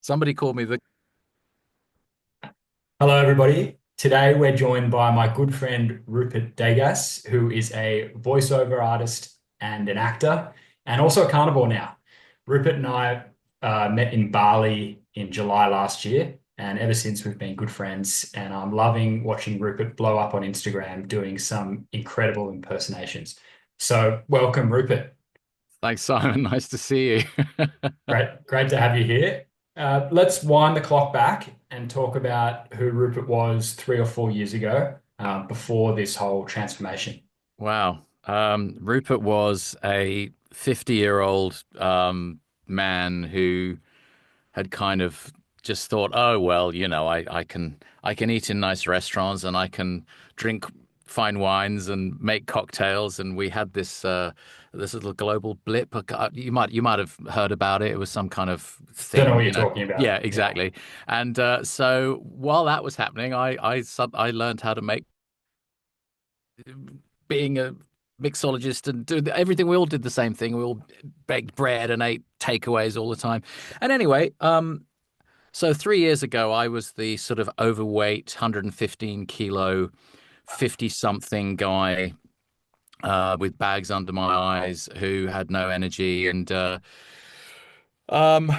Somebody called me the. Hello, everybody. Today we're joined by my good friend Rupert Degas, who is a voiceover artist and an actor, and also a carnivore now. Rupert and I met in Bali in July last year, and ever since we've been good friends. And I'm loving watching Rupert blow up on Instagram doing some incredible impersonations. So, welcome, Rupert. Thanks, Simon. Nice to see you. Great to have you here. Let's wind the clock back and talk about who Rupert was 3 or 4 years ago, before this whole transformation. Wow. Rupert was a 50-year-old man who had kind of just thought, oh well, I can eat in nice restaurants and I can drink fine wines and make cocktails. And we had this little global blip. You might have heard about it. It was some kind of Don't know thing, what you're talking Yeah, about. Yeah. exactly. And so while that was happening, I learned how to make, being a mixologist and do everything. We all did the same thing. We all baked bread and ate takeaways all the time. And anyway, so 3 years ago, I was the sort of overweight, 115 kilo, 50 something guy with bags under my eyes who had no energy and um,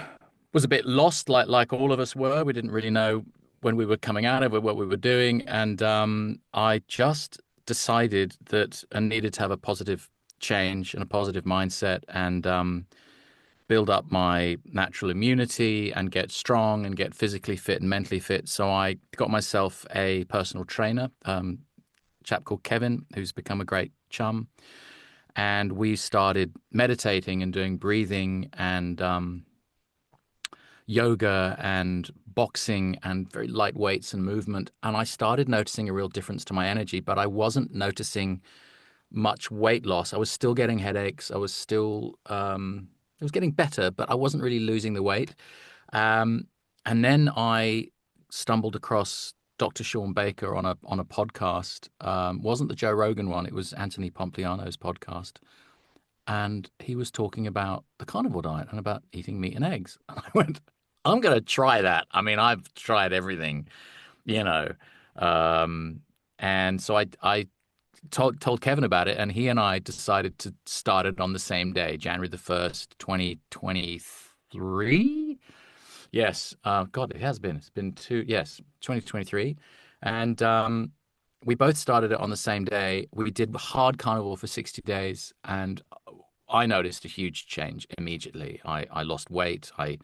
was a bit lost, like all of us were. We didn't really know when we were coming out of it, what we were doing. And I just decided that I needed to have a positive change and a positive mindset and build up my natural immunity and get strong and get physically fit and mentally fit. So I got myself a personal trainer, a chap called Kevin, who's become a great chum. And we started meditating and doing breathing and yoga and boxing and very light weights and movement. And I started noticing a real difference to my energy, but I wasn't noticing much weight loss. I was still getting headaches. I was getting better, but I wasn't really losing the weight. Um, and then I stumbled across Dr. Sean Baker on a podcast. Wasn't the Joe Rogan one? It was Anthony Pompliano's podcast, and he was talking about the carnivore diet and about eating meat and eggs. And I went, I'm going to try that. I mean, I've tried everything, you know. Um, and so I told Kevin about it, and he and I decided to start it on the same day, January the 1st, 2023. Yes. God, it has been. It's been yes, 2023. And we both started it on the same day. We did hard carnivore for 60 days, and I noticed a huge change immediately. I lost weight. I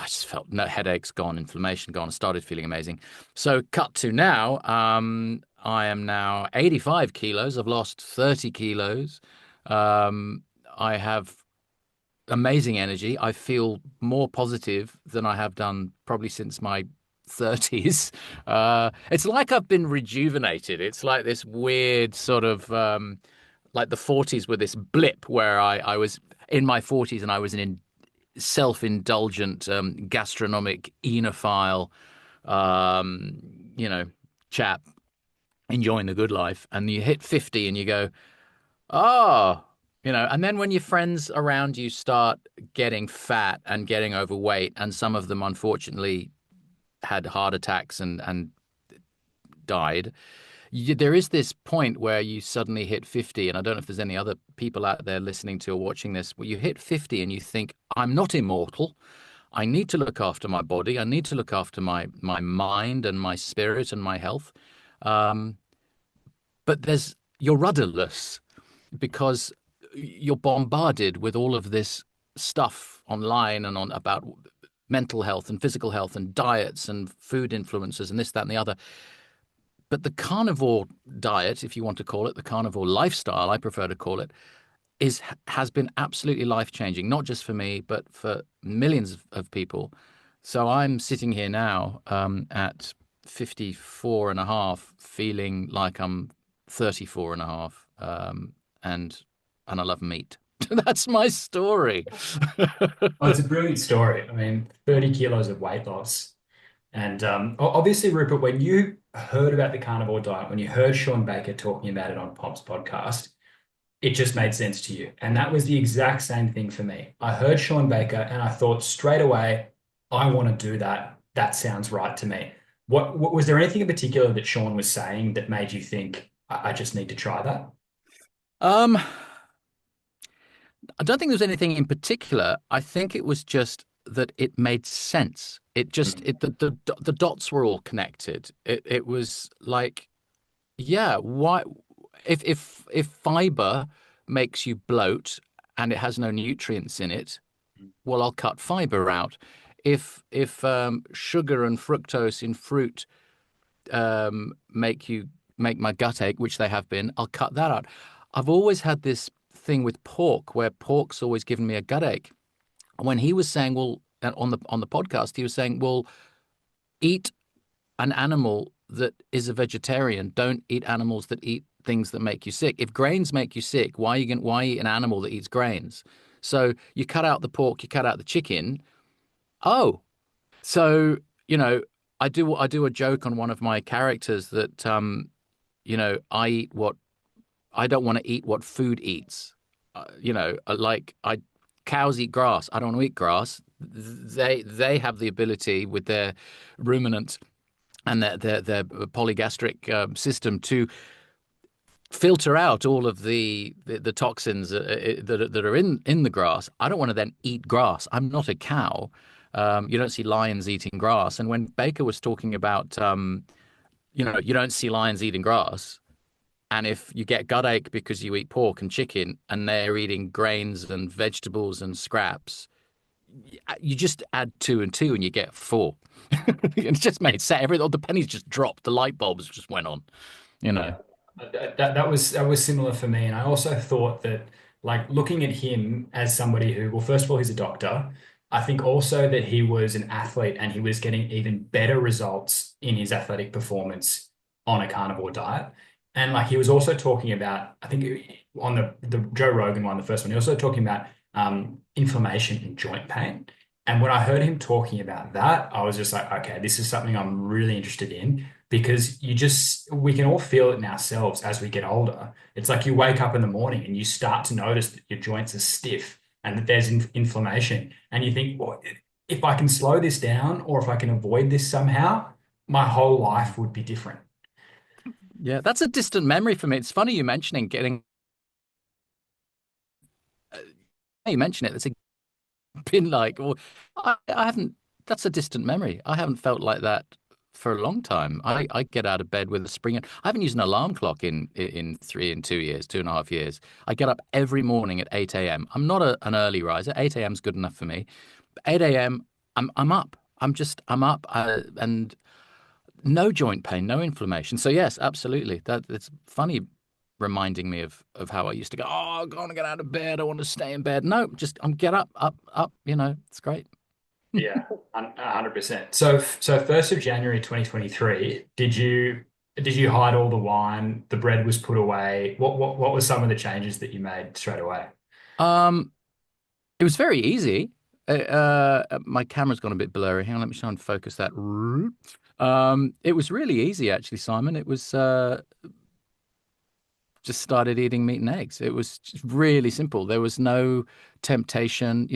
just felt no headaches gone, inflammation gone. I started feeling amazing. So cut to now, I am now 85 kilos. I've lost 30 kilos. Um, I have amazing energy. I feel more positive than I have done probably since my 30s. It's like I've been rejuvenated. It's like this weird sort of like the 40s were this blip where I was in my 40s and I was an self-indulgent gastronomic enophile, um, you know, chap enjoying the good life. And you hit 50 and you go, oh, and then when your friends around you start getting fat and getting overweight, and some of them unfortunately had heart attacks and died, there is this point where you suddenly hit 50. And I don't know if there's any other people out there listening to or watching this, where you hit 50 and you think, I'm not immortal. I need to look after my body. I need to look after my mind and my spirit and my health. Um, but you're rudderless because you're bombarded with all of this stuff online and on about mental health and physical health and diets and food influences and this, that, and the other. But the carnivore diet, if you want to call it, the carnivore lifestyle, I prefer to call it, has been absolutely life changing, not just for me, but for millions of people. So I'm sitting here now at 54 and a half, feeling like I'm 34 and a half, and I love meat. That's my story. Oh, it's a brilliant story. I mean, 30 kilos of weight loss. And obviously, Rupert, when you heard about the carnivore diet, when you heard Sean Baker talking about it on Pop's podcast, it just made sense to you. And that was the exact same thing for me. I heard Sean Baker and I thought straight away, I want to do that. That sounds right to me. What was there anything in particular that Sean was saying that made you think I just need to try that? Um, I don't think there was anything in particular. I think it was just that it made sense. It just Mm. it the dots were all connected. It was like, yeah, why if fiber makes you bloat and it has no nutrients in it, well, I'll cut fiber out. If sugar and fructose in fruit make my gut ache, which they have been, I'll cut that out. I've always had this thing with pork where pork's always given me a gut ache. When he was saying, well, on the podcast, he was saying, well, eat an animal that is a vegetarian. Don't eat animals that eat things that make you sick. If grains make you sick, why eat an animal that eats grains? So you cut out the pork, you cut out the chicken. Oh, so I do a joke on one of my characters that I eat what I don't want to eat what food eats. Like I cows eat grass. I don't want to eat grass. They have the ability with their ruminant and their polygastric system to filter out all of the toxins that are in the grass. I don't want to then eat grass. I'm not a cow. You don't see lions eating grass. And when Baker was talking about, you don't see lions eating grass. And if you get gut ache because you eat pork and chicken and they're eating grains and vegetables and scraps, you just add two and two and you get four. It just made sense. All the pennies just dropped. The light bulbs just went on, you know. Yeah, that was similar for me, and I also thought that like looking at him as somebody who, well, first of all, he's a doctor. I think also that he was an athlete and he was getting even better results in his athletic performance on a carnivore diet. And like he was also talking about, I think on the Joe Rogan one, the first one, he was also talking about inflammation and joint pain. And when I heard him talking about that, I was just like, okay, this is something I'm really interested in because we can all feel it in ourselves as we get older. It's like you wake up in the morning and you start to notice that your joints are stiff and that there's inflammation. And you think, well, if I can slow this down or if I can avoid this somehow, my whole life would be different. Yeah, that's a distant memory for me. It's funny you mentioning getting. You mention it. It's been like, well, I haven't. That's a distant memory. I haven't felt like that for a long time. I get out of bed with a spring. I haven't used an alarm clock in 2 years, 2.5 years. I get up every morning at 8 a.m. I'm not an early riser. 8 a.m. is good enough for me. 8 a.m. I'm up. I'm up, and no joint pain, no inflammation. So yes, absolutely. It's funny reminding me of how I used to go, oh, I want to get out of bed. I want to stay in bed. No, just get up, up, up. It's great. Yeah, 100%. So 1st of January 2023, did you hide all the wine? The bread was put away. What were some of the changes that you made straight away? Um, it was very easy. My camera's gone a bit blurry. Hang on, let me try and focus that. It was really easy actually, Simon. It was just started eating meat and eggs. It was just really simple. There was no temptation.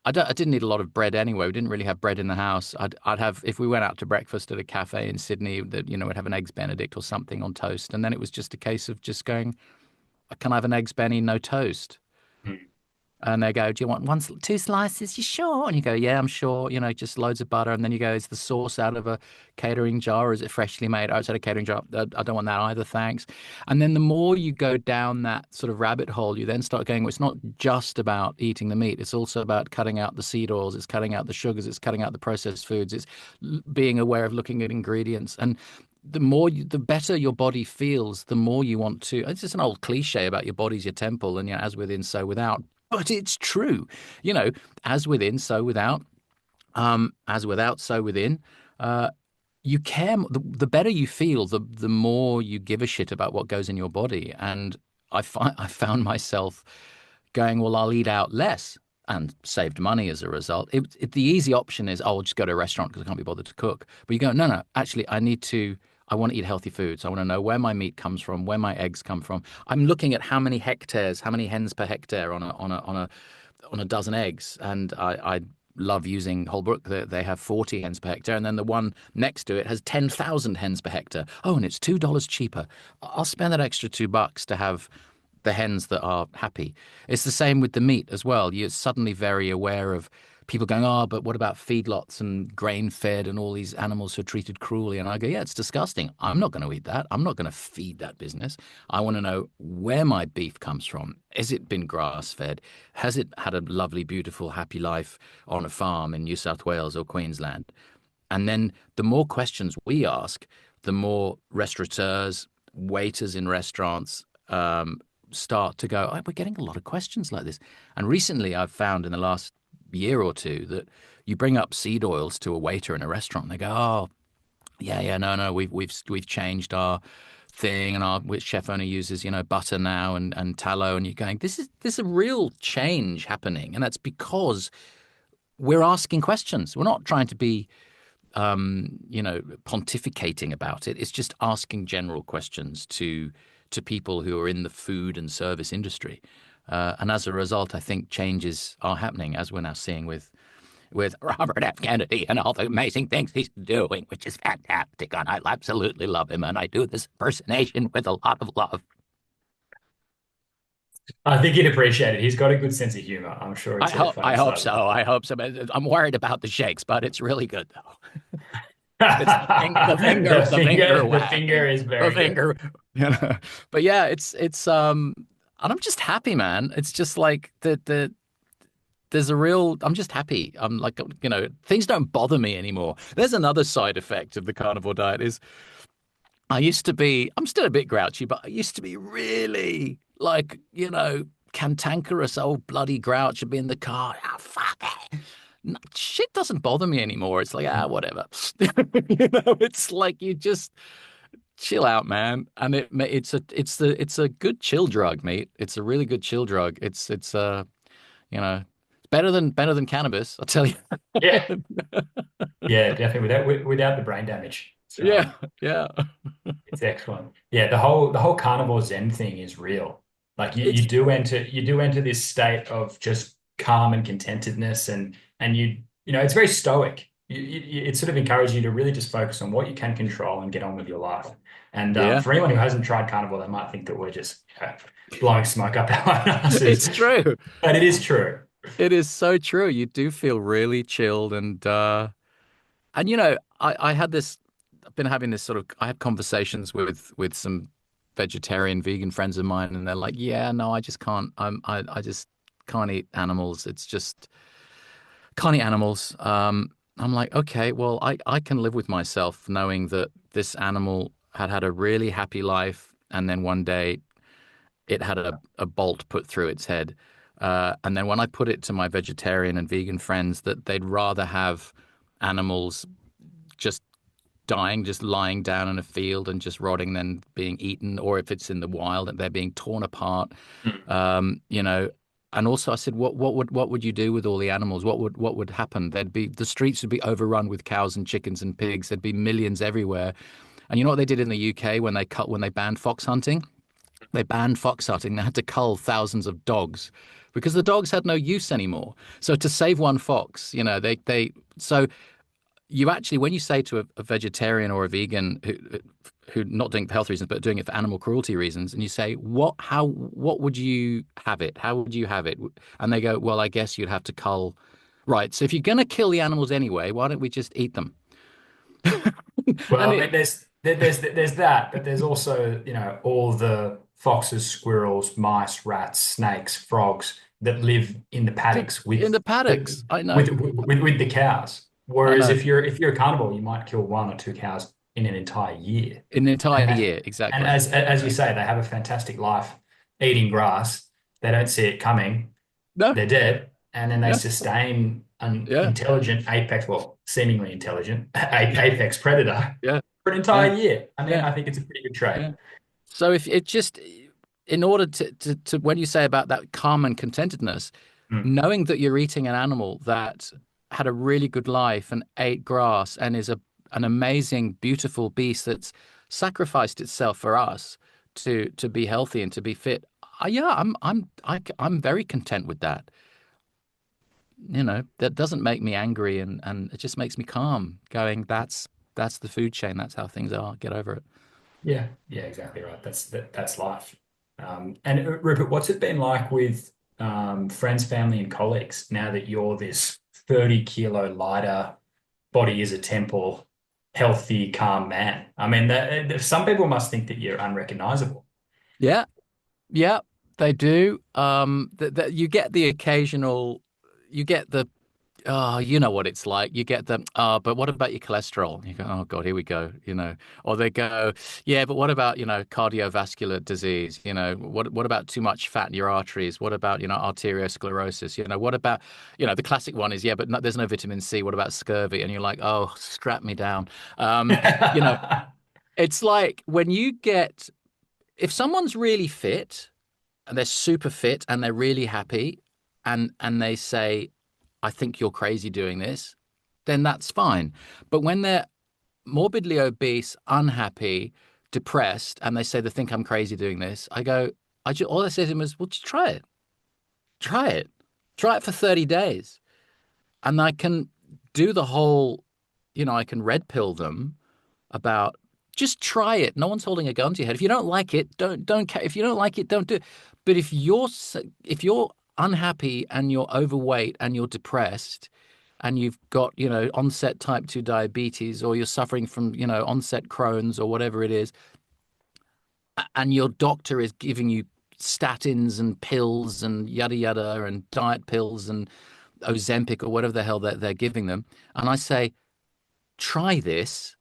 I didn't eat a lot of bread anyway. We didn't really have bread in the house. I'd have if we went out to breakfast at a cafe in Sydney that we'd have an eggs Benedict or something on toast, and then it was just a case of just going, can I have an eggs Benny, no toast? And they go, do you want two slices? You sure? And you go, yeah, I'm sure. Just loads of butter. And then you go, is the sauce out of a catering jar or is it freshly made? Oh, it's out of a catering jar. I don't want that either, thanks. And then the more you go down that sort of rabbit hole, you then start going, well, it's not just about eating the meat. It's also about cutting out the seed oils. It's cutting out the sugars. It's cutting out the processed foods. It's being aware of looking at ingredients. And the better your body feels, the more you want to. It's just an old cliche about your body's your temple, and as within, so without. But it's true, you know, as within, so without. As without, so within. Uh, you care. The better you feel, the more you give a shit about what goes in your body. And I found myself going, well, I'll eat out less and saved money as a result. The easy option is, oh, I'll just go to a restaurant because I can't be bothered to cook. But you go, no, no, actually, I want to eat healthy foods. I want to know where my meat comes from, where my eggs come from. I'm looking at how many hens per hectare on a dozen eggs, and love using Holbrook. They have 40 hens per hectare, and then the one next to it has 10,000 hens per hectare. Oh, and it's $2 cheaper. I'll spend that extra $2 to have the hens that are happy. It's the same with the meat as well. You're suddenly very aware of people going, oh, but what about feedlots and grain fed and all these animals who are treated cruelly? And I go, yeah, it's disgusting. I'm not going to eat that. I'm not going to feed that business. I want to know where my beef comes from. Has it been grass fed? Has it had a lovely, beautiful, happy life on a farm in New South Wales or Queensland? And then the more questions we ask, the more restaurateurs, waiters in restaurants, start to go, oh, we're getting a lot of questions like this. And recently I've found in the last year or two that you bring up seed oils to a waiter in a restaurant and they go, oh, yeah, no, we've changed our thing and our which chef only uses, butter now and tallow. And you're going, this is a real change happening. And that's because we're asking questions. We're not trying to be pontificating about it. It's just asking general questions to people who are in the food and service industry. And as a result, I think changes are happening, as we're now seeing with Robert F. Kennedy and all the amazing things he's doing, which is fantastic. And I absolutely love him. And I do this impersonation with a lot of love. I think he'd appreciate it. He's got a good sense of humor. I'm sure he'd I see the hope funny I hope side so. of it. I hope so. I'm worried about the shakes, but it's really good though. It's the finger The finger wagging, is the very good. finger, you know. But yeah, and I'm just happy, man. It's just like there's a real. I'm just happy. I'm like, things don't bother me anymore. There's another side effect of the carnivore diet is I'm still a bit grouchy, but I used to be really like, cantankerous old bloody grouch and be in the car. Ah, fuck it. No, shit doesn't bother me anymore. It's like, whatever. It's like you just chill out, man. And it's a good chill drug, mate. It's a really good chill drug. It's better than cannabis, I'll tell you. Yeah, yeah, definitely. Without the brain damage. Yeah, yeah. It's excellent. Yeah, the whole carnivore Zen thing is real. Like you It's do enter this state of just calm and contentedness, and it's very stoic. It sort of encourages you to really just focus on what you can control and get on with your life. And yeah. for anyone who hasn't tried carnivore, they might think that we're just blowing smoke up our own asses, It's true. but it is true. It is so true. You do feel really chilled and I had this I've been having this sort of I have conversations with some vegetarian vegan friends of mine and they're like, "Yeah, no, I just can't. I just can't eat animals. It's just can't eat animals." I'm like, "Okay, well, I can live with myself knowing that this animal had a really happy life and then one day it had a bolt put through its head. And then when I put it to my vegetarian and vegan friends that they'd rather have animals just dying, just lying down in a field and just rotting than being eaten, or if it's in the wild and they're being torn apart, Mm. um, you know. And also I said, what would you do with all the animals? What would happen? The streets would be overrun with cows and chickens and pigs. There'd be millions everywhere. And you know what they did in the UK when they banned fox hunting? They banned fox hunting. They had to cull thousands of dogs because the dogs had no use anymore. So to save one fox, so you actually when you say to a vegetarian or a vegan who not doing it for health reasons but doing it for animal cruelty reasons, and you say what would you have it? How would you have it? And they go, well, I guess you'd have to cull. Right. So if you're going to kill the animals anyway, why don't we just eat them? Well, And I mean, there's that, but there's also, all the foxes, squirrels, mice, rats, snakes, frogs that live in the paddocks in with the the paddocks, I know, with the cows. I Whereas know, if you're a carnivore, you might kill one or two cows in an entire year. in the entire And year, and exactly. as you say, they have a fantastic life eating grass. They don't see it coming. No, They're dead, and then they yeah, sustain an yeah, intelligent apex, well, seemingly intelligent apex predator yeah, for an yeah, entire year. I mean, yeah, I think it's a pretty good trade. yeah. So if it just in order to when you say about that calm and contentedness, Mm. knowing that you're eating an animal that had a really good life and ate grass and is an amazing, beautiful beast that's sacrificed itself for us to be healthy and to be fit. Yeah, I'm very content with that. that doesn't make me angry, and it just makes me calm, going, that's the food chain. That's how things are. Get over it. Yeah, yeah, exactly right. That's life. And Rupert, what's it been like with friends, family, and colleagues now that you're this 30 kilo lighter, body is a temple, healthy, calm man? I mean, some people must think that you're unrecognizable. Yeah, yeah, they do. That you get the occasional, you get the oh, you know what it's like. You get them, oh, but what about your cholesterol? You go, oh God, here we go, Or they go, yeah, but what about, cardiovascular disease? What about too much fat in your arteries? What about, arteriosclerosis? What about, the classic one is, yeah, but no, there's no vitamin C. What about scurvy? And you're like, oh, strap me down. You know, it's like when you get, if someone's really fit and they're super fit and they're really happy and they say, I think you're crazy doing this, then that's fine. But when they're morbidly obese, unhappy, depressed, and they say they think I'm crazy doing this, I go, all I say to them is, well, just try it. Try it. Try it for 30 days. And I can do the whole, I can red pill them about just try it. No one's holding a gun to your head. If you don't like it, if you don't like it, don't do it. But if you're unhappy and you're overweight and you're depressed and you've got, onset type 2 diabetes, or you're suffering from, onset Crohn's or whatever it is, and your doctor is giving you statins and pills and yada yada and diet pills and Ozempic or whatever the hell they're giving them, and I say, try this,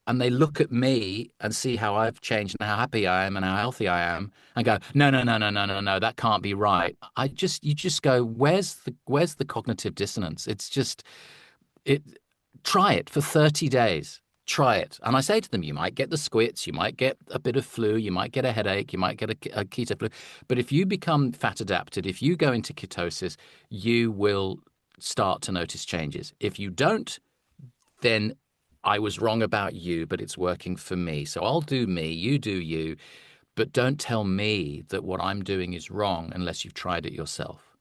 and they look at me and see how I've changed and how happy I am and how healthy I am, and go, no, no, no, no, no, no, no, that can't be right. You just go, where's the cognitive dissonance? It's just it. Try it for 30 days. Try it. And I say to them, you might get the squits, you might get a bit of flu, you might get a headache, you might get a keto flu. But if you become fat adapted, if you go into ketosis, you will start to notice changes. If you don't, then I was wrong about you, but it's working for me. So I'll do me, you do you, but don't tell me that what I'm doing is wrong unless you've tried it yourself.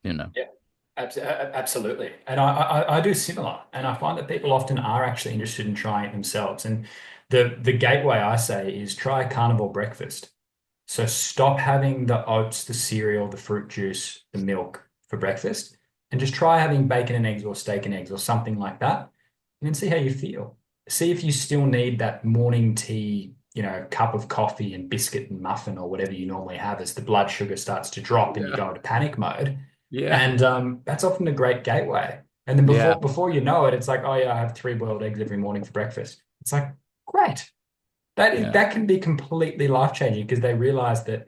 You know? Yeah, absolutely. And I do similar. And I find that people often are actually interested in trying it themselves. And the gateway I say is try a carnivore breakfast. So stop having the oats, the cereal, the fruit juice, the milk for breakfast, and just try having bacon and eggs or steak and eggs or something like that, and then see how you feel. See if you still need that morning tea, cup of coffee and biscuit and muffin or whatever you normally have as the blood sugar starts to drop and you Yeah. go into panic mode. Yeah. And that's often a great gateway. And then Yeah. before you know it, it's like, oh yeah, I have three boiled eggs every morning for breakfast. It's like, great. Yeah. That can be completely life-changing because they realize that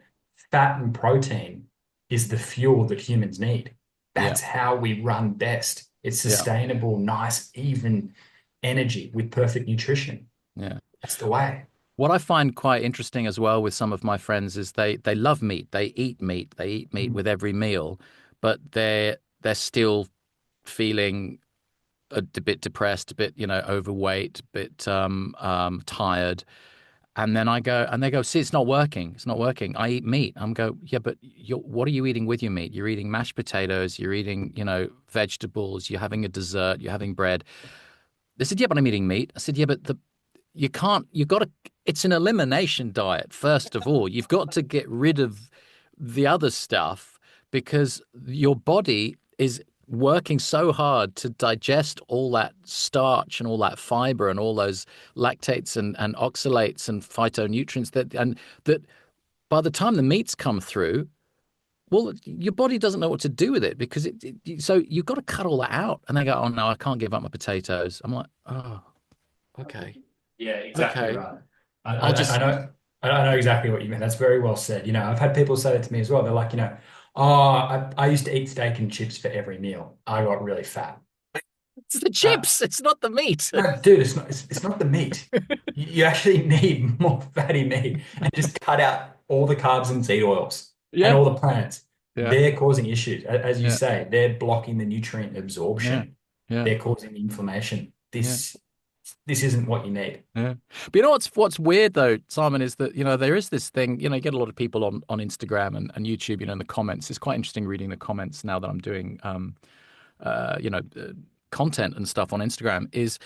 fat and protein is the fuel that humans need. Yeah. That's how we run best. It's Yeah. sustainable, nice, even energy with perfect nutrition. Yeah. That's the way. What I find quite interesting as well with some of my friends is they love meat. They eat meat Mm. with every meal, but they're still feeling a bit depressed, a bit, overweight, a bit tired. And then I go, and they go, see, it's not working. It's not working. I eat meat. I'm go, yeah, but what are you eating with your meat? You're eating mashed potatoes. You're eating, vegetables. You're having a dessert. You're having bread. They said, yeah, but I'm eating meat. I said, yeah, but you can't, you got to, it's an elimination diet, first of all. You've got to get rid of the other stuff because your body is working so hard to digest all that starch and all that fiber and all those lactates and oxalates and phytonutrients that by the time the meats come through, well, your body doesn't know what to do with it because so you've got to cut all that out. And they go, oh no, I can't give up my potatoes. I'm like, oh, okay. Yeah, exactly Okay. right. I'll just, I know exactly what you mean. That's very well said. I've had people say that to me as well. They're like, oh, I used to eat steak and chips for every meal. I got really fat. it's the Uh, chips. It's not the meat. no, dude, it's not the meat. You actually need more fatty meat and just cut out all the carbs and seed oils and Yeah. all the plants. Yeah. They're causing issues. As you Yeah. say, they're blocking the nutrient Yeah. absorption. Yeah. They're causing inflammation. Yeah. This. this isn't what you need. Yeah. But you know what's weird though, Simon, is that, there is this thing, you get a lot of people on Instagram and YouTube, in the comments. It's quite interesting reading the comments now that I'm doing uh, you know, uh, content and stuff on Instagram, is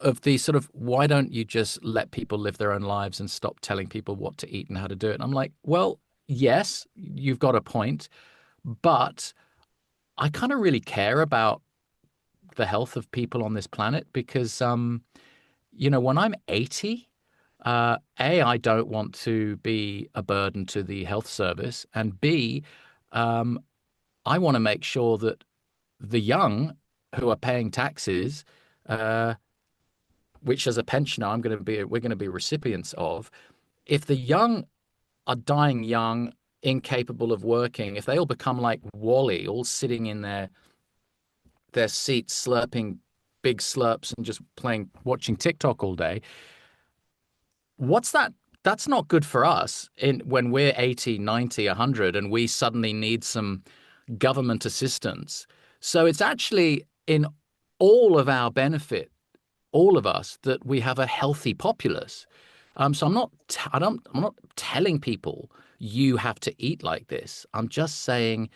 of the sort of, why don't you just let people live their own lives and stop telling people what to eat and how to do it? And I'm like, well, yes, you've got a point, but I kind of really care about the health of people on this planet because when I'm 80, I don't want to be a burden to the health service, and B, um, I want to make sure that the young who are paying taxes, uh, which as a pensioner we're going to be recipients of, if the young are dying young, incapable of working, if they all become like Wally, all sitting in their seats, slurping big slurps and just watching TikTok all day, what's that? That's not good for us in when we're 80, 90, 100 and we suddenly need some government assistance. So it's actually in all of our benefit, all of us, that we have a healthy populace. So I'm not telling people you have to eat like this. I'm just saying,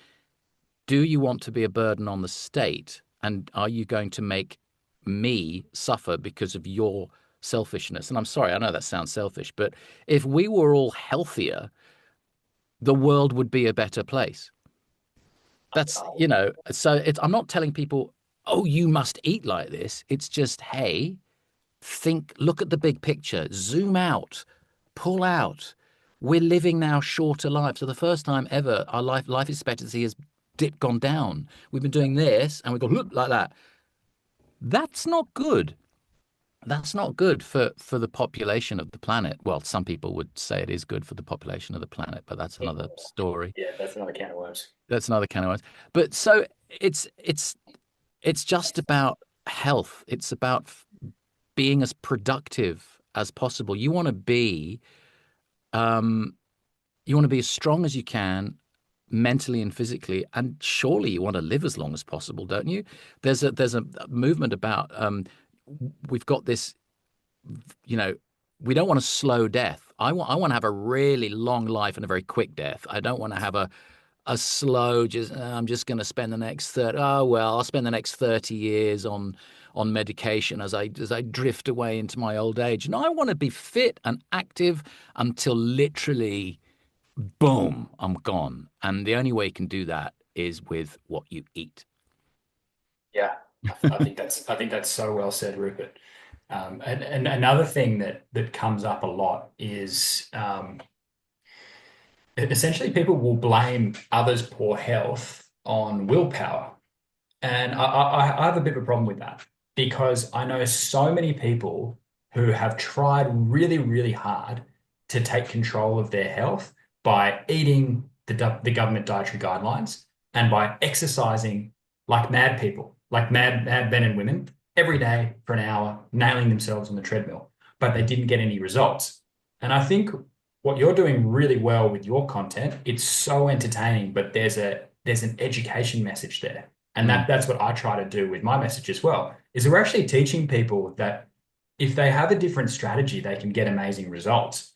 do you want to be a burden on the state? And are you going to make me suffer because of your selfishness? And I'm sorry, I know that sounds selfish, but if we were all healthier, the world would be a better place. I'm not telling people, oh, you must eat like this. It's just, hey, look at the big picture, zoom out, pull out. We're living now shorter lives. For the first time ever, our life expectancy has gone down. We've been doing this and we go look like that. That's not good. That's not good for the population of the planet. Well, some people would say it is good for the population of the planet, but that's another story. Yeah, that's another can of worms. That's another kind of worms. But so it's just about health. It's about being as productive as possible. Um, you want to be as strong as you can mentally and physically, and surely you want to live as long as possible, don't you? There's a movement about we've got this, you know, we don't want a slow death. I want to have a really long life and a very quick death. I don't want to have a slow, just I'm just going to spend the next 30, oh well, I'll spend the next 30 years on medication as I drift away into my old age. And I want to be fit and active until literally boom, I'm gone. And the only way you can do that is with what you eat. Yeah, I think that's so well said, Rupert. And another thing that comes up a lot is essentially people will blame others' poor health on willpower. And I have a bit of a problem with that because I know so many people who have tried really, really hard to take control of their health by eating the government dietary guidelines and by exercising like mad people, like mad men and women every day for an hour, nailing themselves on the treadmill, but they didn't get any results. And I think what you're doing really well with your content, it's so entertaining, but there's an education message there. And Mm. that's what I try to do with my message as well, is we're actually teaching people that if they have a different strategy, they can get amazing results.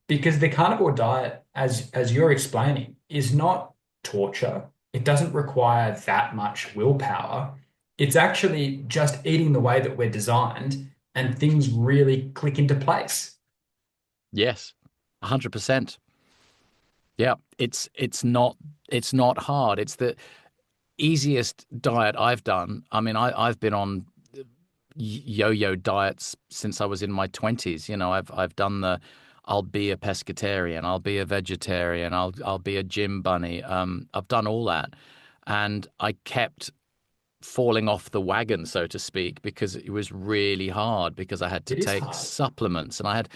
Because the carnivore diet, as you're explaining, is not torture. It doesn't require that much willpower. It's actually just eating the way that we're designed and things really click into place. Yes, 100%. Yeah, it's not hard. It's the easiest diet I've done. I mean, I've been on yo-yo diets since I was in my 20s. I've done the I'll be a pescatarian, I'll be a vegetarian, I'll be a gym bunny. I've done all that. And I kept falling off the wagon, so to speak, because it was really hard because I had to It is take hard. supplements. And I had,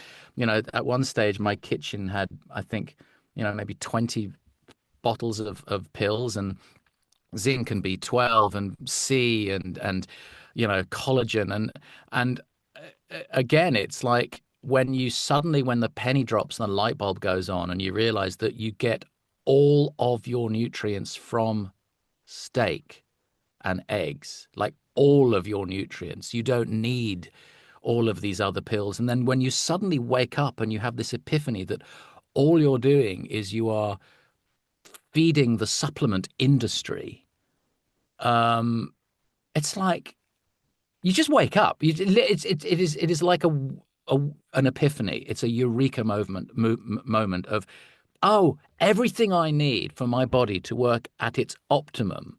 at one stage my kitchen had, I think, maybe 20 bottles of pills, and zinc and B12 and C and collagen, and again, it's like when the penny drops and the light bulb goes on and you realize that you get all of your nutrients from steak and eggs, like all of your nutrients. You don't need all of these other pills. And then when you suddenly wake up and you have this epiphany that all you're doing is you are feeding the supplement industry, um, it's like you just wake up. It is like a an epiphany. It's a eureka moment of, oh, everything I need for my body to work at its optimum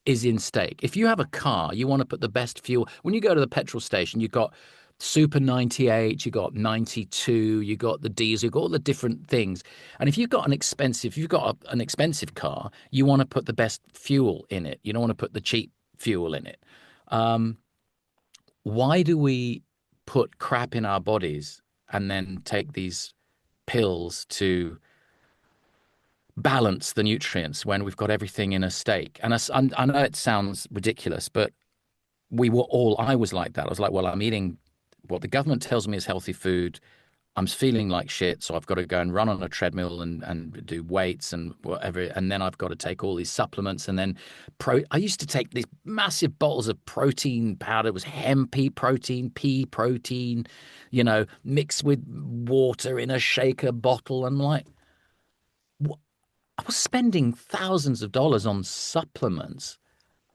is in stake. If you have a car, you want to put the best fuel. When you go to the petrol station, you've got Super 98, you got 92, you got the diesel, you got all the different things. And if you've got an expensive car, you want to put the best fuel in it. You don't want to put the cheap fuel in it. Um, why do we put crap in our bodies and then take these pills to balance the nutrients when we've got everything in a steak? And I know it sounds ridiculous, but I was like that. I was like, well, I'm eating what the government tells me is healthy food. I'm feeling like shit, so I've got to go and run on a treadmill and do weights and whatever, and then I've got to take all these supplements, and then I used to take these massive bottles of protein powder. It was hemp protein, pea protein, mixed with water in a shaker bottle. And like, I was spending thousands of dollars on supplements.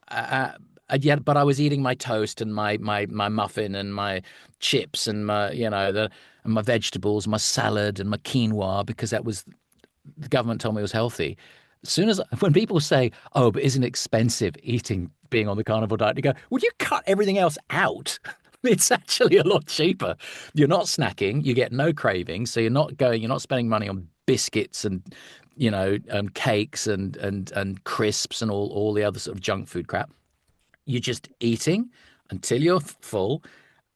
Uh, yet, but I was eating my toast and my muffin and my chips and and my vegetables, my salad and my quinoa because the government told me it was healthy. As soon as when people say, "Oh, but isn't it expensive being on the carnivore diet?" You go, "Would you cut everything else out?" It's actually a lot cheaper. You're not snacking, you get no cravings, so you're not spending money on biscuits and cakes and crisps and all the other sort of junk food crap. You're just eating until you're full.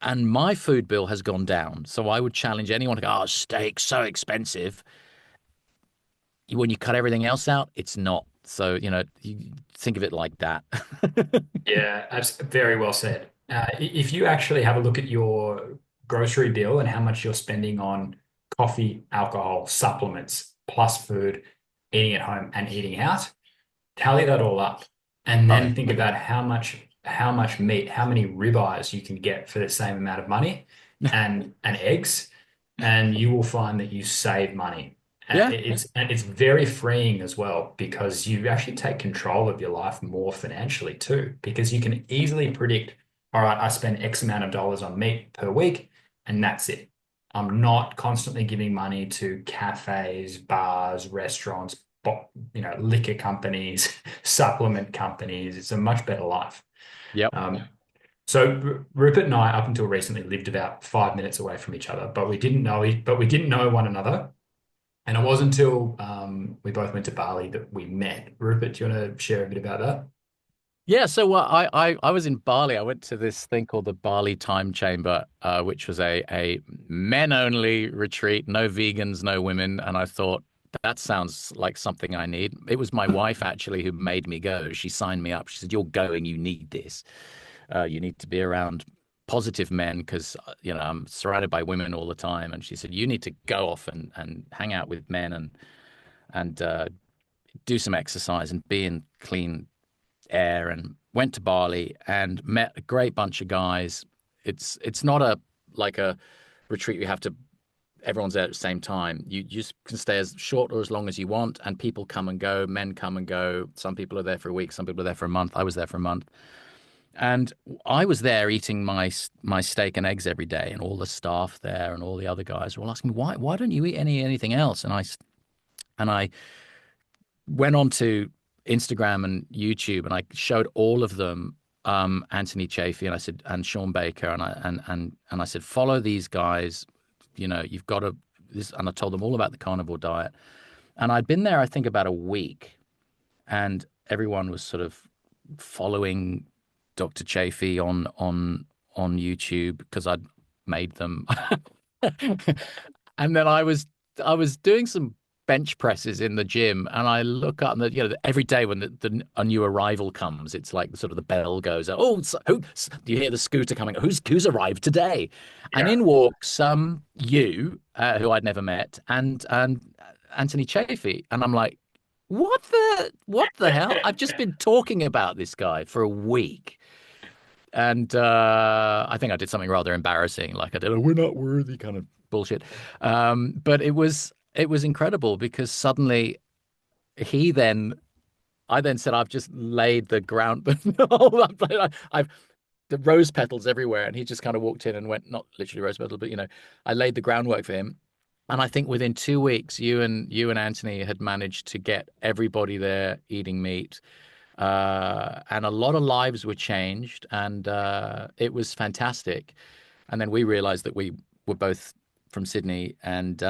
And my food bill has gone down. So I would challenge anyone to go, oh, steak, so expensive. When you cut everything else out, it's not. So, you think of it like that. Yeah, very well said. If you actually have a look at your grocery bill and how much you're spending on coffee, alcohol, supplements, plus food, eating at home and eating out, tally that all up, and Oh, then yeah. think about how much meat, how many ribeyes you can get for the same amount of money, and eggs, and you will find that you save money. Yeah. It's very freeing as well because you actually take control of your life more financially too, because you can easily predict, all right, I spend X amount of dollars on meat per week, and that's it. I'm not constantly giving money to cafes, bars, restaurants, liquor companies, supplement companies. It's a much better life. Yep. So Rupert and I, up until recently, lived about 5 minutes away from each other, but we didn't know one another. And it wasn't until we both went to Bali that we met. Rupert, do you want to share a bit about that? Yeah, so I was in Bali. I went to this thing called the Bali Time Chamber, which was a men only retreat, no vegans, no women. And I thought that sounds like something I need. It was my wife actually who made me go. She signed me up. She said, "You're going. You need this. You need to be around positive men because I'm surrounded by women all the time." And she said, "You need to go off and hang out with men and do some exercise and be in clean air." And went to Bali and met a great bunch of guys. It's not like a retreat you have to everyone's there at the same time. You just can stay as short or as long as you want, and people come and go, men come and go. Some people are there for a week, some people are there for a month. I was there for a month. And I was there eating my steak and eggs every day, and all the staff there and all the other guys were all asking me, why don't you eat anything else? And I went on to Instagram and YouTube, and I showed all of them Anthony Chaffee, and I said, and Sean Baker, and I said, follow these guys. You've got to this, and I told them all about the carnivore diet. And I'd been there, I think, about a week, and everyone was sort of following Dr. Chaffee on YouTube because I'd made them. And then I was doing some bench presses in the gym, and I look up, and every day when a new arrival comes, it's like sort of the bell goes, oh, so, do you hear the scooter coming? Who's arrived today? And Yeah. in walks you, who I'd never met, and Anthony Chaffee, and I'm like, what the hell? I've just been talking about this guy for a week. And I think I did something rather embarrassing, like I did a "we're not worthy" kind of bullshit. But it was incredible because suddenly he then I then said, I've just laid the ground, I've the rose petals everywhere, and he just kind of walked in and went, not literally rose petals, but I laid the groundwork for him. And I think within 2 weeks, you and Anthony had managed to get everybody there eating meat, and a lot of lives were changed, and it was fantastic. And then we realized that we were both from Sydney, and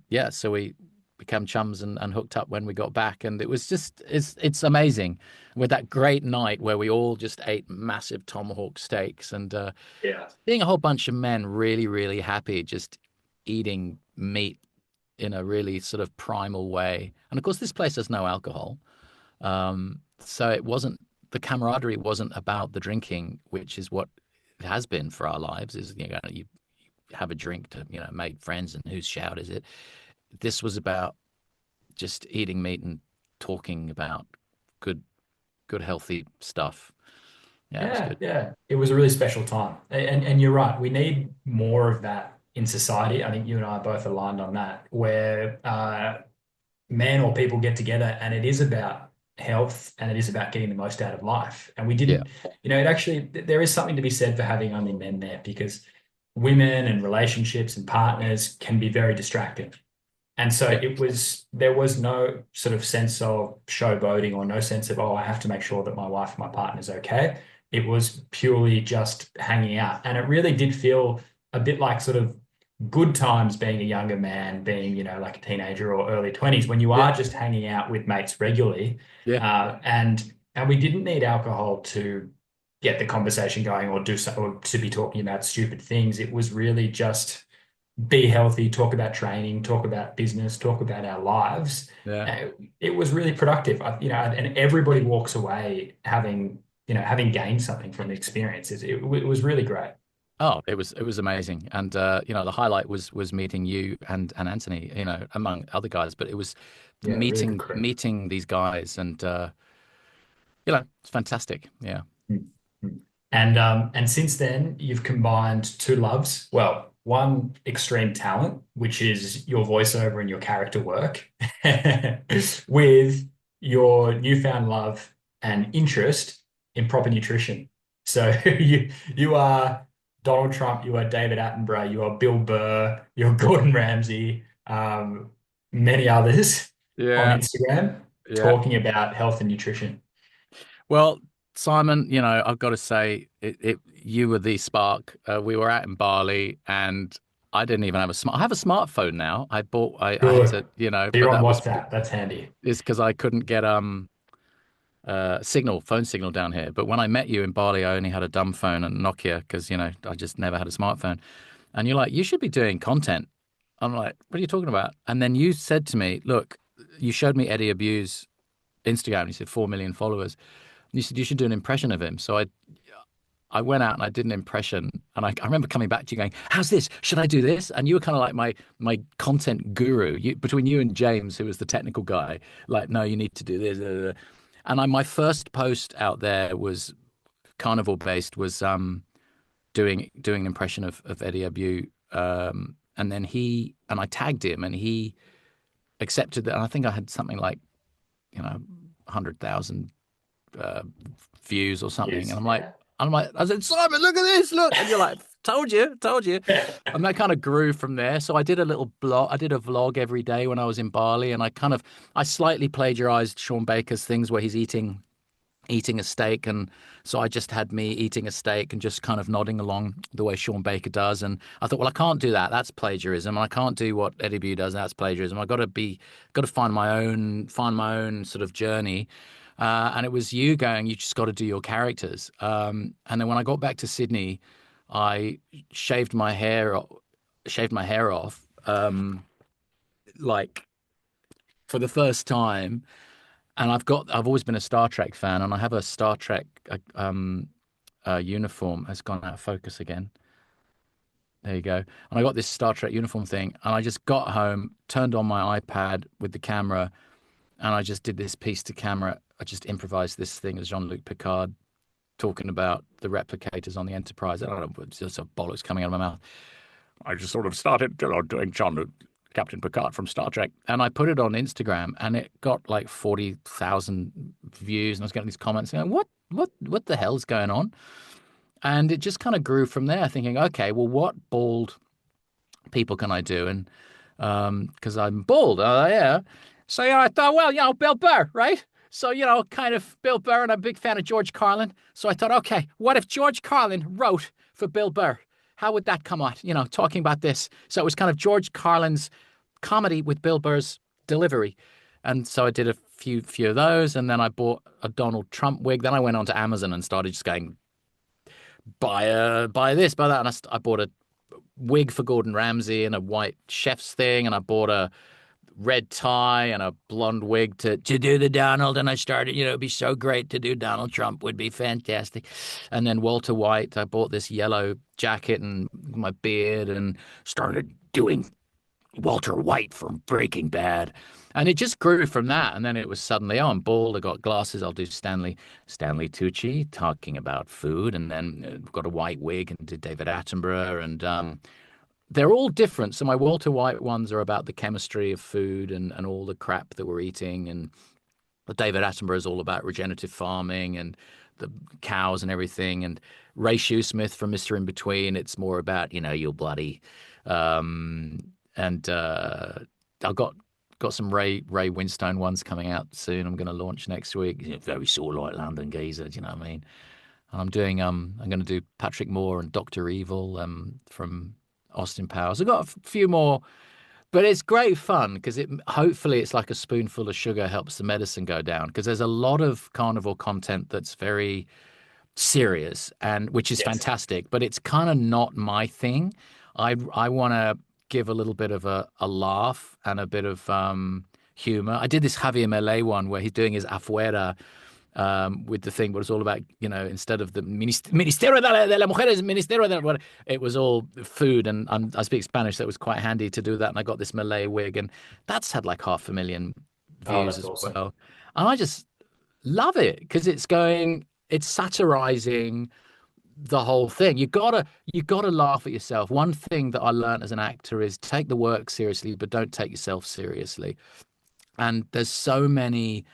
yeah, so we became chums and hooked up when we got back, and it was just it's amazing with that great night where we all just ate massive tomahawk steaks and Yeah. seeing a whole bunch of men really really happy just eating meat in a really sort of primal way. And of course, this place has no alcohol, so it wasn't the camaraderie wasn't about the drinking, which is what it has been for our lives. Is you have a drink to make friends, and whose shout is it? This was about just eating meat and talking about good good healthy stuff. Yeah, it was Yeah, good. yeah. It was a really special time. And you're right. We need more of that in society. I think you and I are both aligned on that, where men or people get together and it is about health and it is about getting the most out of life. And we Yeah, didn't, it actually, there is something to be said for having only men there because women and relationships and partners can be very distracting. And so yeah, there was no sort of sense of showboating or no sense of, oh, I have to make sure that my wife and my partner's okay. It was purely just hanging out. And it really did feel a bit like sort of good times being a younger man, being, like a teenager or early 20s, when you yeah, are just hanging out with mates regularly. yeah. And we didn't need alcohol to get the conversation going or do so, or to be talking about stupid things. It was really just be healthy, talk about training, talk about business, talk about our lives. Yeah. It was really productive, and everybody walks away having gained something from the experience. It was really great. Oh, it was amazing, and the highlight was meeting you and Anthony, among other guys. But it was the Yeah, really good meeting these guys, and it's fantastic. Yeah, crew. And since then, you've combined two loves. Well, one extreme talent, which is your voiceover and your character work, with your newfound love and interest in proper nutrition. So you are Donald Trump, you are David Attenborough, you are Bill Burr, you're Gordon Ramsay, many others on yeah, Instagram yeah. talking about health and nutrition. Well, Simon, I've got to say, you were the spark. We were out in Bali, and I didn't even have a smart. I have a smartphone now. I had Good. to, So but you're on that was WhatsApp. That's handy. is because I couldn't get phone signal down here. But when I met you in Bali, I only had a dumb phone and Nokia because I just never had a smartphone. And you're like, you should be doing content. I'm like, what are you talking about? And then you said to me, look, you showed me Eddie Abu's Instagram. And he said 4 million followers. You said you should do an impression of him. So I went out and I did an impression, and I remember coming back to you going, "How's this? Should I do this?" And you were kind of like my content guru. Between you and James, who was the technical guy, like, no, you need to do this. And my first post out there was Carnivore based, was doing an impression of Eddie Abu, and then I tagged him, and he accepted that. And I think I had something like 100,000 uh, views or something. And Use. Yeah. I said, Simon, look at this, look. And you're like, told you, told you. And that kind of grew from there. So I did a little blog, I did a vlog every day when I was in Bali. And I slightly plagiarized Sean Baker's things where he's eating a steak. And so I just had me eating a steak and just kind of nodding along the way Sean Baker does. And I thought, well, I can't do that. That's plagiarism. I can't do what Eddie Bu does. That's plagiarism. Got to find my own sort of journey. And it was you going, you just got to do your characters. And then when I got back to Sydney, I shaved my hair off, like for the first time. And I've always been a Star Trek fan, and I have a Star Trek uniform. Has gone out of focus again. There you go. And I got this Star Trek uniform thing, and I just got home, turned on my iPad with the camera, and I just did this piece to camera. I just improvised this thing as Jean-Luc Picard, talking about the replicators on the Enterprise. I don't know, it's just a bollocks coming out of my mouth. I just sort of started, doing John Captain Picard from Star Trek, and I put it on Instagram, and it got like 40,000 views, and I was getting these comments saying, what the hell's going on? And it just kind of grew from there, thinking, okay, well, what bald people can I do? And because I'm bald, yeah. So yeah, I thought, well, Bill Burr, right? So kind of Bill Burr, and I'm a big fan of George Carlin. So I thought, okay, what if George Carlin wrote for Bill Burr? How would that come out? Talking about this. So it was kind of George Carlin's comedy with Bill Burr's delivery. And so I did a few of those, and then I bought a Donald Trump wig. Then I went onto Amazon and started just going buy this, buy that, and I bought a wig for Gordon Ramsay and a white chef's thing, and I bought a red tie and a blonde wig to do the Donald. And I started, it'd be so great to do Donald Trump, would be fantastic. And then Walter White, I bought this yellow jacket and my beard and started doing Walter White from Breaking Bad. And it just grew from that. And then it was suddenly, oh, I'm bald. I got glasses. I'll do Stanley Tucci talking about food. And then got a white wig and did David Attenborough. And they're all different. So my Walter White ones are about the chemistry of food and all the crap that we're eating. And David Attenborough is all about regenerative farming and the cows and everything. And Ray Shoesmith from Mr. In Between, it's more about, your bloody. And I've got some Ray Winstone ones coming out soon. I'm going to launch next week. Very sore like London geezer, do you know what I mean? And I'm going to do Patrick Moore and Dr. Evil from Austin Powers. I've got a few more, but it's great fun because hopefully it's like a spoonful of sugar helps the medicine go down, because there's a lot of carnivore content that's very serious, and which is Yes. fantastic, but it's kind of not my thing. I want to give a little bit of a laugh and a bit of humor. I did this Javier Milei one where he's doing his afuera with the thing, but it's all about, instead of the Ministerio de la Mujeres, Ministerio de la, it was all food, and I speak Spanish, so it was quite handy to do that. And I got this Malay wig, and that's had like 500,000 Oh, views that's as awesome. well. And I just love it because it's satirizing the whole thing. You gotta laugh at yourself. One thing that I learned as an actor is take the work seriously, but don't take yourself seriously. And there's so many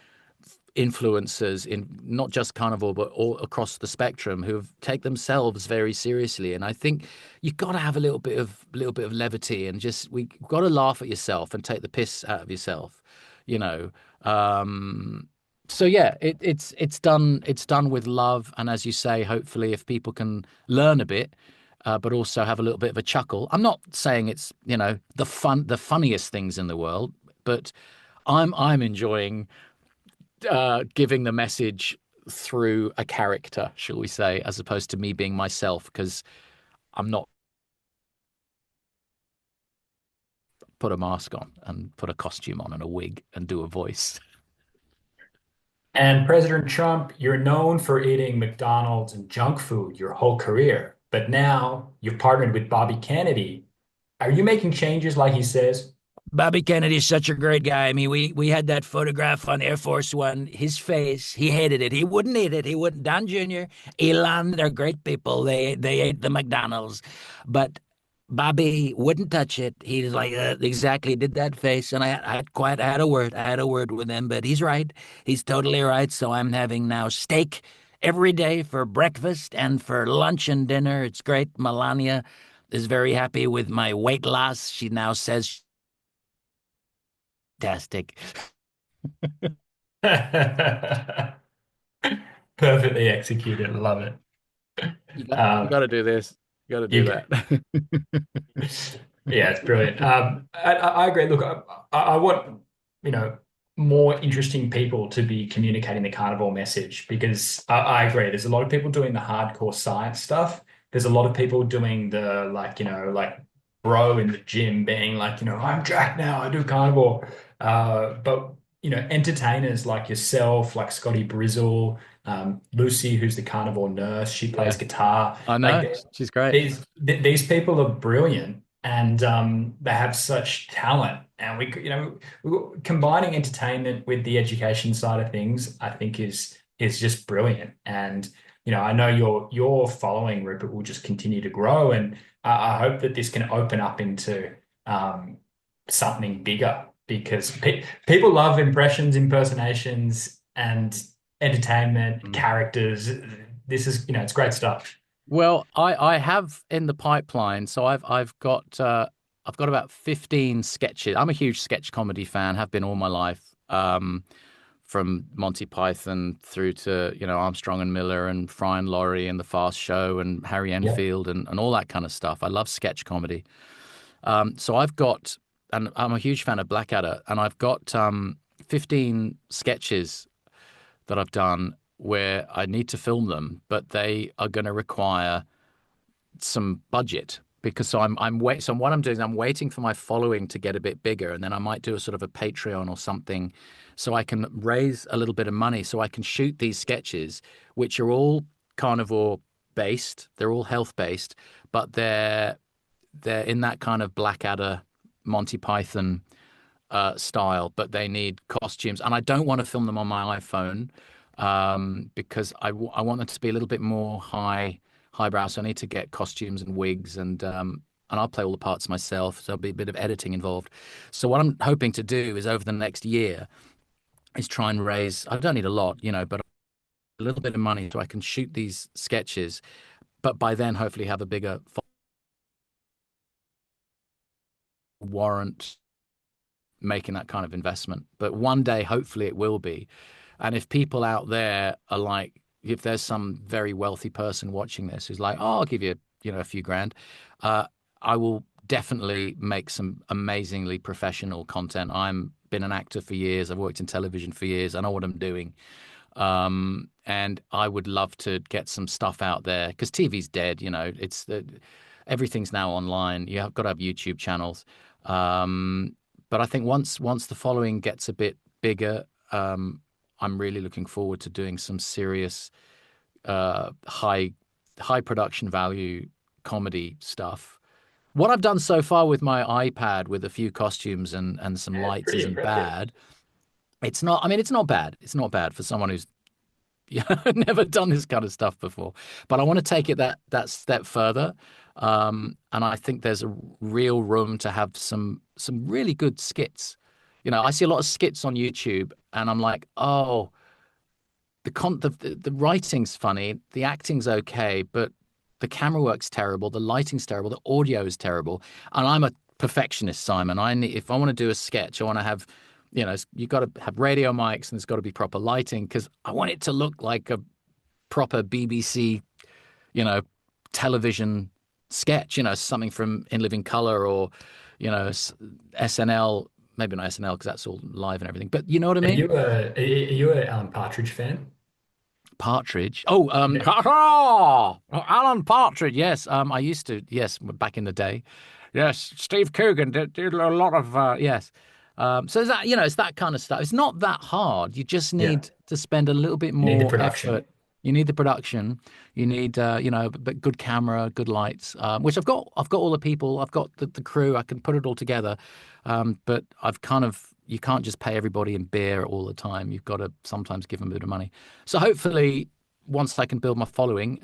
influencers in not just carnivore but all across the spectrum who take themselves very seriously, and I think you've got to have a little bit of levity, and just we have got to laugh at yourself and take the piss out of yourself, you know so yeah, it's done with love, and as you say, hopefully if people can learn a bit, but also have a little bit of a chuckle. I'm not saying it's the funniest things in the world, but I'm enjoying giving the message through a character, shall we say, as opposed to me being myself, because I'm not put a mask on and put a costume on and a wig and do a voice. And President Trump, you're known for eating McDonald's and junk food your whole career, but now you've partnered with Bobby Kennedy. Are you making changes like he says? Bobby Kennedy is such a great guy. I mean, we had that photograph on Air Force One. His face, he hated it. He wouldn't eat it. He wouldn't. Don Jr., Elon, they're great people. They ate the McDonald's, but Bobby wouldn't touch it. He's like exactly did that face, and I had a word. I had a word with him, but he's right. He's totally right. So I'm having now steak every day for breakfast and for lunch and dinner. It's great. Melania is very happy with my weight loss. She now says fantastic. Perfectly executed. Love it. You Um, got to do this. You got to do you, that. Yeah, it's brilliant. I agree. Look, I want, you know, more interesting people to be communicating the carnivore message because I agree. There's a lot of people doing the hardcore science stuff. There's a lot of people doing the like, like bro in the gym being like, I'm Jack now, I do carnivore. But entertainers like yourself, like Scotty Brizzle, Lucy, who's the carnivore nurse, she plays Yeah, guitar. I know. Like She's great. these people are brilliant and they have such talent. And combining entertainment with the education side of things, I think is just brilliant. And I know your following, Rupert, will just continue to grow, and I hope that this can open up into um, something bigger because people love impressions, impersonations, and entertainment Mm. characters. This is, it's great stuff. Well, I have in the pipeline, so I've got about 15 sketches. I'm a huge sketch comedy fan, have been all my life. From Monty Python through to, Armstrong and Miller and Fry and Laurie and The Fast Show and Harry Yeah. Enfield and all that kind of stuff. I love sketch comedy. So I've got, and I'm a huge fan of Blackadder, and I've got 15 sketches that I've done where I need to film them, but they are going to require some budget because so what I'm doing is I'm waiting for my following to get a bit bigger, and then I might do a sort of a Patreon or something so I can raise a little bit of money so I can shoot these sketches, which are all carnivore based, they're all health based, but they're in that kind of Blackadder, Monty Python style, but they need costumes, and I don't want to film them on my iPhone because I want them to be a little bit more highbrow. So I need to get costumes and wigs, and I'll play all the parts myself. So there'll be a bit of editing involved. So what I'm hoping to do is over the next year is try and raise. I don't need a lot, but a little bit of money so I can shoot these sketches. But by then, hopefully, have a bigger warrant making that kind of investment. But one day, hopefully, it will be. And if people out there are like, if there's some very wealthy person watching this who's like, oh, I'll give you, a few grand, uh, I will definitely make some amazingly professional content. I'm been an actor for years. I've worked in television for years. I know what I'm doing. And I would love to get some stuff out there because TV's dead. Everything's now online. You have got to have YouTube channels. But I think once the following gets a bit bigger, I'm really looking forward to doing some serious high production value comedy stuff. What I've done so far with my iPad with a few costumes and some Yeah, lights pretty isn't impressive. bad. It's not, I mean, it's not bad. It's not bad for someone who's never done this kind of stuff before. But I want to take it that step further. And I think there's a real room to have some really good skits. I see a lot of skits on YouTube and I'm like, oh, the writing's funny, the acting's okay, but the camera work's terrible, the lighting's terrible, the audio is terrible, and I'm a perfectionist, Simon. If I want to do a sketch, I want to have, you got to have radio mics and there's got to be proper lighting because I want it to look like a proper BBC, you know, television sketch, something from In Living Color or, SNL. Maybe not SNL because that's all live and everything, but you know what I Are mean? you a Alan Partridge fan? Partridge. Oh, Yeah. Alan Partridge. Yes, I used to. Yes, back in the day. Yes, Steve Coogan did a lot of. Yes. So is that it's that kind of stuff. It's not that hard. You just Yeah. need to spend a little bit You need the more effort. production. You need the production. You need but good camera, good lights. Which I've got. I've got all the people. I've got the crew. I can put it all together. But I've kind of you can't just pay everybody in beer all the time. You've got to sometimes give them a bit of money. So hopefully, once I can build my following,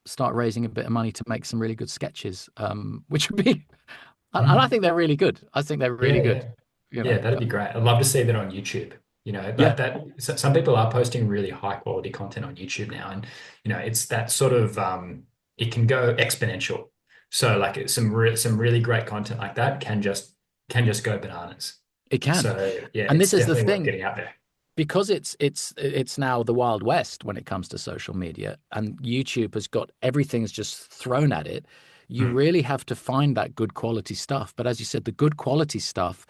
start raising a bit of money to make some really good sketches, which would be, and I Mm. think they're really good. I think they're Yeah, really good. yeah. You Yeah, know, that'd be great. I'd love to see that on YouTube. yeah, Some people are posting really high quality content on YouTube now, and it's that sort of it can go exponential. So like some really great content like that can just go bananas. it can. So yeah, And this it's is the definitely worth thing getting out there. because it's now the Wild West when it comes to social media, and YouTube has got everything's just thrown at it. You Mm. really have to find that good quality stuff. But as you said, the good quality stuff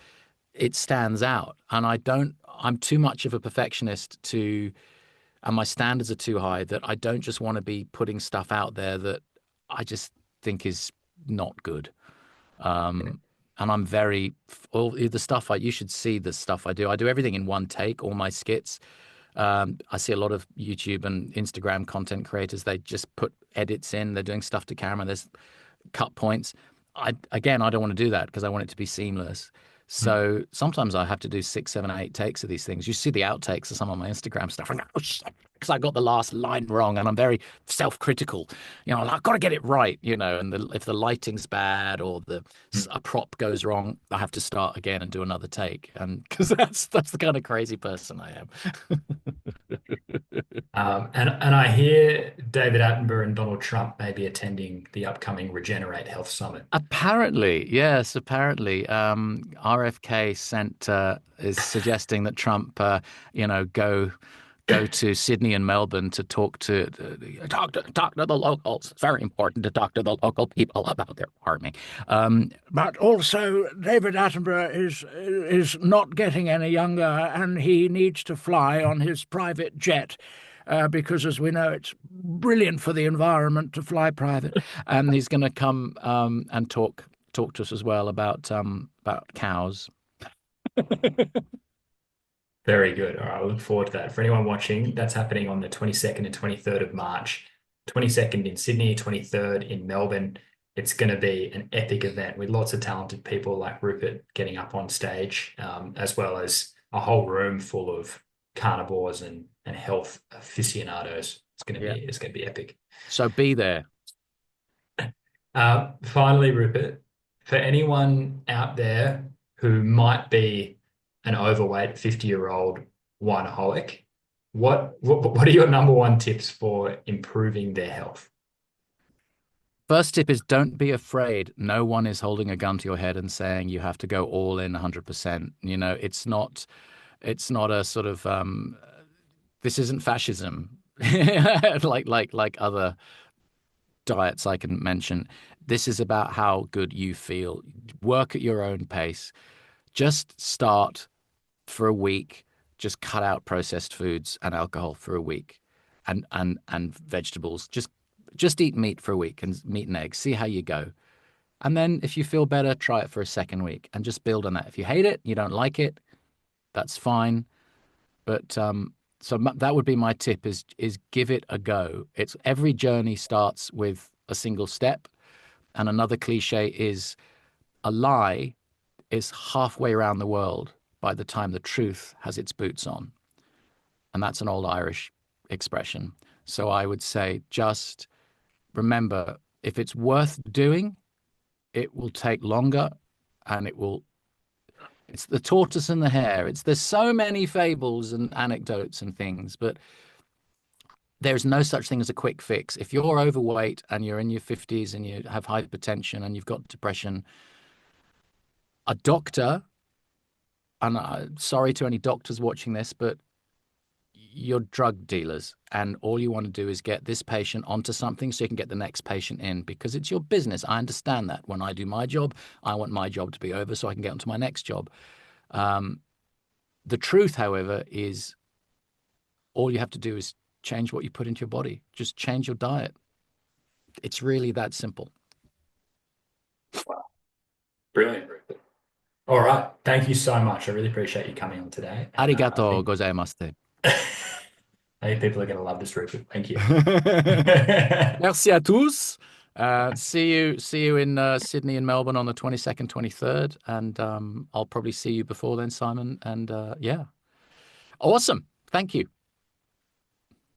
it stands out. And I'm too much of a perfectionist and my standards are too high that I don't just want to be putting stuff out there that I just think is not good. Um, and I'm all the stuff you should see the stuff I do. I do everything in one take, all my skits. I see a lot of YouTube and Instagram content creators, they just put edits in, they're doing stuff to camera, there's cut points. I don't want to do that because I want it to be seamless. Mm. So sometimes I have to do 6, 7, 8 takes of these things. You see the outtakes of some of my Instagram stuff. I'm like, oh shit. because I got the last line wrong, and I'm very self-critical. I've got to get it right. And if the lighting's bad or a prop goes wrong, I have to start again and do another take, and because that's the kind of crazy person I am. And I hear David Attenborough and Donald Trump may be attending the upcoming Regenerate Health Summit. Apparently, yes, apparently, RFK is suggesting that Trump, go to Sydney and Melbourne to talk to the locals. It's very important to talk to the local people about their farming. But also, David Attenborough is not getting any younger, and he needs to fly on his private jet. Because, as we know, it's brilliant for the environment to fly private. And he's going to come and talk to us as well about cows. Very good. All right, I look forward to that. For anyone watching, that's happening on the 22nd and 23rd of March. 22nd in Sydney, 23rd in Melbourne. It's going to be an epic event with lots of talented people like Rupert getting up on stage, as well as a whole room full of carnivores and health aficionados. It's going to be epic. So be there. Finally, Rupert, for anyone out there who might be an overweight 50-year-old wineaholic, what are your number one tips for improving their health? First tip is don't be afraid. No one is holding a gun to your head and saying you have to go all in 100%. It's not a sort of this isn't fascism like other diets I can mention. This is about how good you feel. Work at your own pace. Just start for a week. Just cut out processed foods and alcohol for a week, and vegetables. Just eat meat for a week, and meat and eggs. See how you go. And then if you feel better, try it for a second week and just build on that. If you hate it, you don't like it, that's fine. But so that would be my tip is give it a go. It's every journey starts with a single step. And another cliche is a lie is halfway around the world by the time the truth has its boots on. And that's an old Irish expression. So I would say just remember, if it's worth doing, it will take longer, and it's the tortoise and the hare. There's so many fables and anecdotes and things, but there's no such thing as a quick fix. If you're overweight and you're in your 50s and you have hypertension and you've got depression, a doctor, and sorry to any doctors watching this, but you're drug dealers, and all you want to do is get this patient onto something so you can get the next patient in, because it's your business. I understand that. When I do my job, I want my job to be over so I can get onto my next job. The truth, however, is all you have to do is change what you put into your body. Just change your diet. It's really that simple. Wow. Brilliant, Rupert. All right. Thank you so much. I really appreciate you coming on today. Arigato gozaimasu. I think people are going to love this, Rupert. Thank you. Merci à tous. See you in Sydney and Melbourne on the 22nd, 23rd. And I'll probably see you before then, Simon. And yeah. Awesome. Thank you.